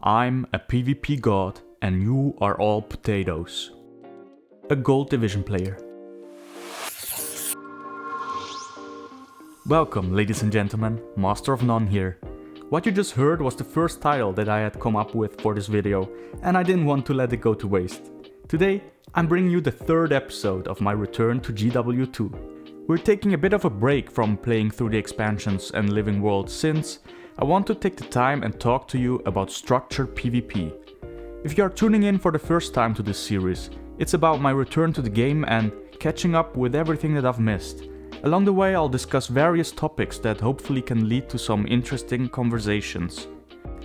I'm a PvP god and you are all potatoes. A gold division player. Welcome, ladies and gentlemen, Master of None here. What you just heard was the first title that I had come up with for this video, and I didn't want to let it go to waste. Today, I'm bringing you the third episode of my return to GW2. We're taking a bit of a break from playing through the expansions and living worlds since I want to take the time and talk to you about structured PvP. If you are tuning in for the first time to this series, it's about my return to the game and catching up with everything that I've missed. Along the way, I'll discuss various topics that hopefully can lead to some interesting conversations.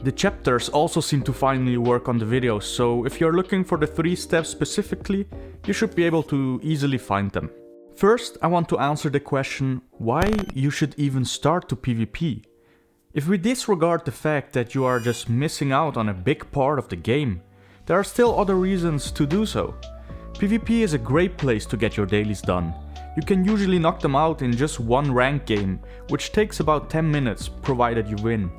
The chapters also seem to finally work on the videos, so if you're looking for the 3 steps specifically, you should be able to easily find them. First, I want to answer the question why you should even start to PvP. If we disregard the fact that you are just missing out on a big part of the game, there are still other reasons to do so. PvP is a great place to get your dailies done. You can usually knock them out in just one ranked game, which takes about 10 minutes provided you win.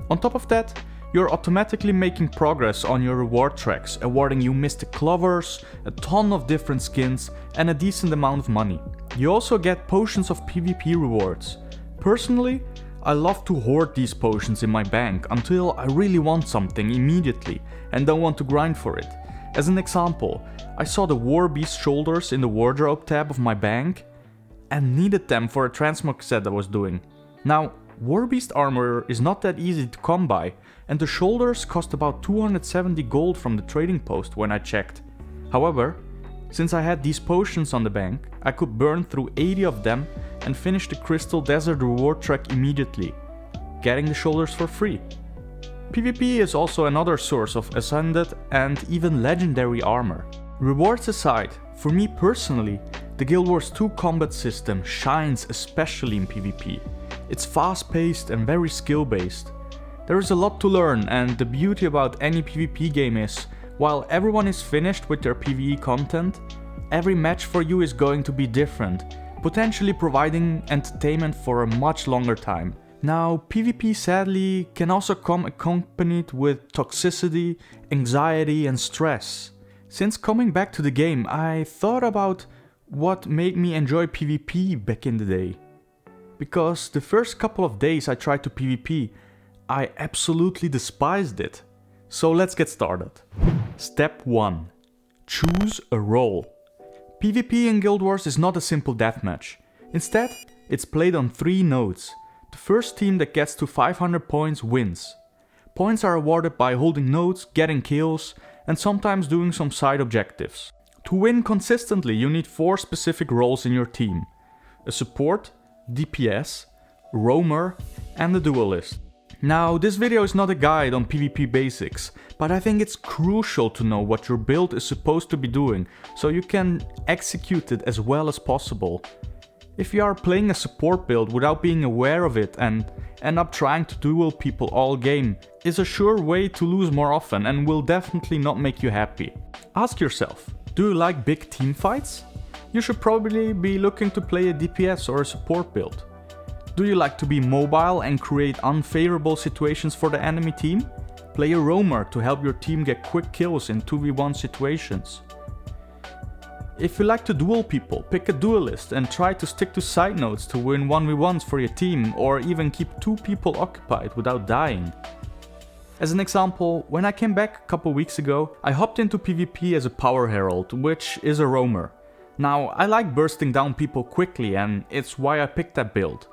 On top of that, you're automatically making progress on your reward tracks, awarding you mystic clovers, a ton of different skins and a decent amount of money. You also get potions of PvP rewards. Personally, I love to hoard these potions in my bank until I really want something immediately and don't want to grind for it. As an example, I saw the War Beast shoulders in the wardrobe tab of my bank and needed them for a transmog set I was doing. Now, War Beast armor is not that easy to come by, and the shoulders cost about 270 gold from the trading post when I checked. However, since I had these potions on the bank, I could burn through 80 of them and finish the Crystal Desert reward track immediately, getting the shoulders for free. PvP is also another source of ascended and even legendary armor. Rewards aside, for me personally, the Guild Wars 2 combat system shines especially in PvP. It's fast-paced and very skill-based. There is a lot to learn, and the beauty about any PvP game is, while everyone is finished with their PvE content, every match for you is going to be different, potentially providing entertainment for a much longer time. Now, PvP sadly can also come accompanied with toxicity, anxiety and stress. Since coming back to the game, I thought about what made me enjoy PvP back in the day. Because the first couple of days I tried to PvP, I absolutely despised it. So let's get started. Step 1. Choose a role. PvP in Guild Wars is not a simple deathmatch. Instead, it's played on 3 nodes. The first team that gets to 500 points wins. Points are awarded by holding nodes, getting kills, and sometimes doing some side objectives. To win consistently, you need 4 specific roles in your team: a support, DPS, roamer, and a duelist. Now, this video is not a guide on PvP basics, but I think it's crucial to know what your build is supposed to be doing, so you can execute it as well as possible. If you are playing a support build without being aware of it and end up trying to duel people all game, is a sure way to lose more often and will definitely not make you happy. Ask yourself, do you like big team fights? You should probably be looking to play a DPS or a support build. Do you like to be mobile and create unfavorable situations for the enemy team? Play a roamer to help your team get quick kills in 2v1 situations. If you like to duel people, pick a duelist and try to stick to side nodes to win 1v1s for your team or even keep 2 people occupied without dying. As an example, when I came back a couple weeks ago, I hopped into PvP as a Power Herald, which is a roamer. Now, I like bursting down people quickly and it's why I picked that build.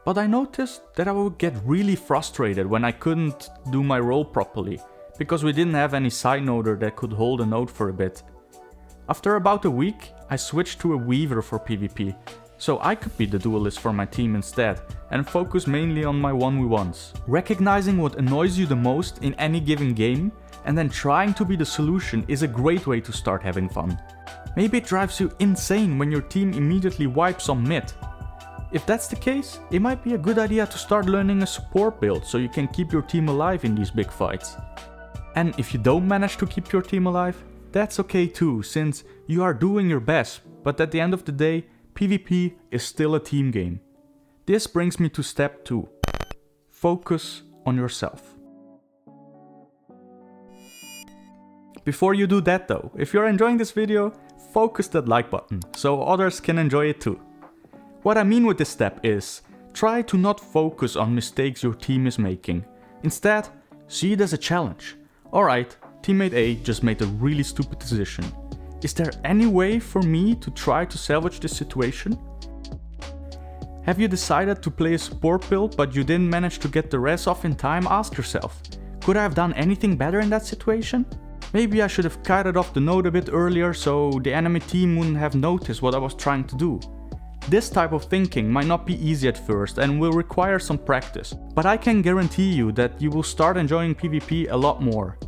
But I noticed that I would get really frustrated when I couldn't do my role properly, because we didn't have any side noder that could hold a node for a bit. After about a week, I switched to a Weaver for PvP, so I could be the duelist for my team instead, and focus mainly on my 1v1s. Recognizing what annoys you the most in any given game, and then trying to be the solution is a great way to start having fun. Maybe it drives you insane when your team immediately wipes on mid. If that's the case, it might be a good idea to start learning a support build so you can keep your team alive in these big fights. And if you don't manage to keep your team alive, that's okay too, since you are doing your best, but at the end of the day, PvP is still a team game. This brings me to step 2. Focus on yourself. Before you do that though, if you're enjoying this video, focus that like button so others can enjoy it too. What I mean with this step is, try to not focus on mistakes your team is making. Instead, see it as a challenge. Alright, teammate A just made a really stupid decision. Is there any way for me to try to salvage this situation? Have you decided to play a support build but you didn't manage to get the res off in time? Ask yourself, could I have done anything better in that situation? Maybe I should have kited off the node a bit earlier so the enemy team wouldn't have noticed what I was trying to do. This type of thinking might not be easy at first and will require some practice, but I can guarantee you that you will start enjoying PvP a lot more.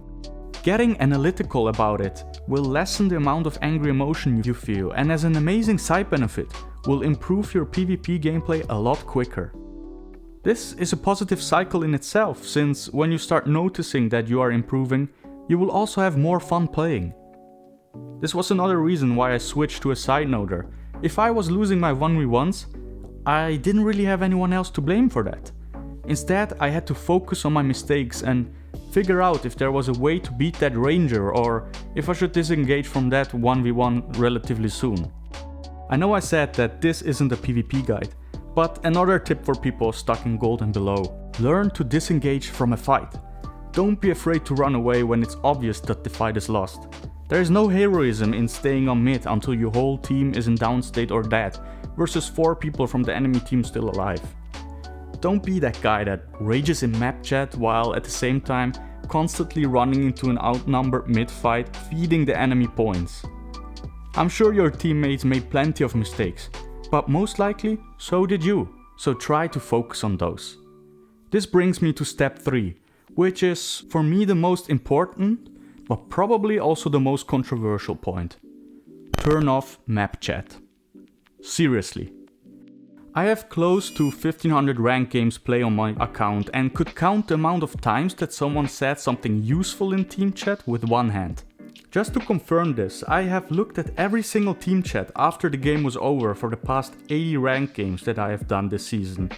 Getting analytical about it will lessen the amount of angry emotion you feel, and as an amazing side benefit, will improve your PvP gameplay a lot quicker. This is a positive cycle in itself, since when you start noticing that you are improving, you will also have more fun playing. This was another reason why I switched to a side noder. If I was losing my 1v1s, I didn't really have anyone else to blame for that. Instead, I had to focus on my mistakes and figure out if there was a way to beat that ranger or if I should disengage from that 1v1 relatively soon. I know I said that this isn't a PvP guide, but another tip for people stuck in gold and below: learn to disengage from a fight. Don't be afraid to run away when it's obvious that the fight is lost. There is no heroism in staying on mid until your whole team is in down state or dead, versus 4 people from the enemy team still alive. Don't be that guy that rages in map chat while at the same time constantly running into an outnumbered mid fight, feeding the enemy points. I'm sure your teammates made plenty of mistakes, but most likely so did you, so try to focus on those. This brings me to step 3, which is for me the most important, but probably also the most controversial point. Turn off map chat. Seriously. I have close to 1500 ranked games play on my account and could count the amount of times that someone said something useful in team chat with one hand. Just to confirm this, I have looked at every single team chat after the game was over for the past 80 ranked games that I have done this season.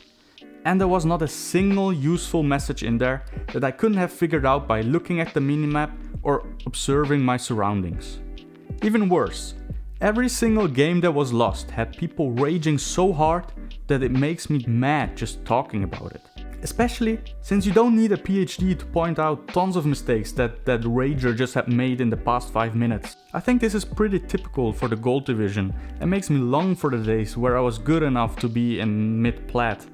And there was not a single useful message in there that I couldn't have figured out by looking at the minimap or observing my surroundings. Even worse, every single game that was lost had people raging so hard that it makes me mad just talking about it. Especially since you don't need a PhD to point out tons of mistakes that rager just had made in the past 5 minutes. I think this is pretty typical for the gold division and makes me long for the days where I was good enough to be in mid-plat.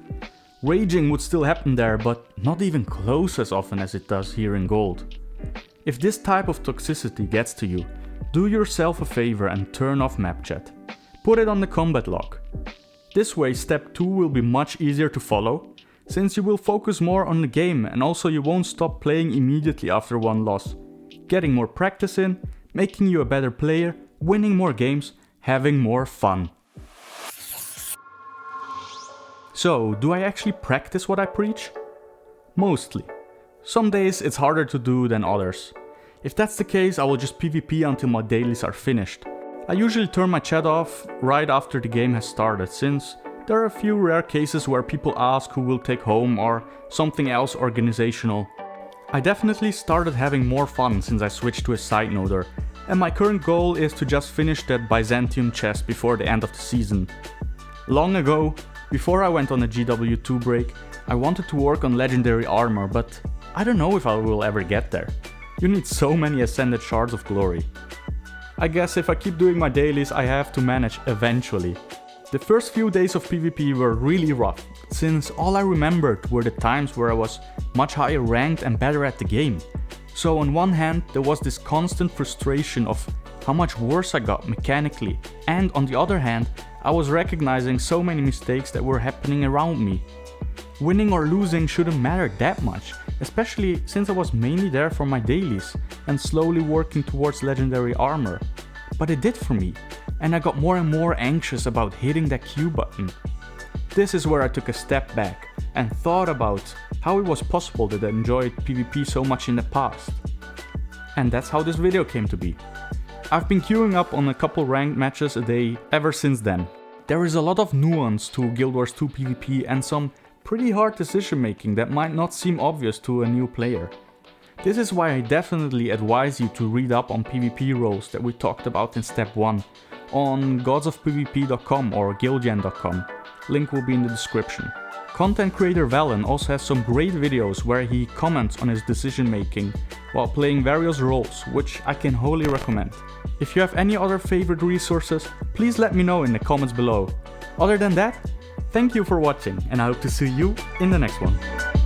Raging would still happen there, but not even close as often as it does here in gold. If this type of toxicity gets to you, do yourself a favor and turn off map chat. Put it on the combat log. This way step 2 will be much easier to follow, since you will focus more on the game and also you won't stop playing immediately after one loss. Getting more practice in, making you a better player, winning more games, having more fun. So, do I actually practice what I preach? Mostly. Some days it's harder to do than others. If that's the case, I will just PvP until my dailies are finished. I usually turn my chat off right after the game has started, since there are a few rare cases where people ask who will take home or something else organizational. I definitely started having more fun since I switched to a side noder, and my current goal is to just finish that Byzantium chest before the end of the season. Long ago, before I went on a GW2 break, I wanted to work on legendary armor, but I don't know if I will ever get there. You need so many ascended shards of glory. I guess if I keep doing my dailies, I have to manage eventually. The first few days of PvP were really rough, since all I remembered were the times where I was much higher ranked and better at the game. So on one hand, there was this constant frustration of how much worse I got mechanically, and on the other hand, I was recognizing so many mistakes that were happening around me. Winning or losing shouldn't matter that much, especially since I was mainly there for my dailies and slowly working towards legendary armor. But it did for me, and I got more and more anxious about hitting that Q button. This is where I took a step back and thought about how it was possible that I enjoyed PvP so much in the past. And that's how this video came to be. I've been queuing up on a couple ranked matches a day ever since then. There is a lot of nuance to Guild Wars 2 PvP and some pretty hard decision making that might not seem obvious to a new player. This is why I definitely advise you to read up on PvP roles that we talked about in step 1 on godsofpvp.com or guildgen.com. Link will be in the description. Content creator Valen also has some great videos where he comments on his decision making while playing various roles, which I can wholly recommend. If you have any other favorite resources, please let me know in the comments below. Other than that, thank you for watching and I hope to see you in the next one.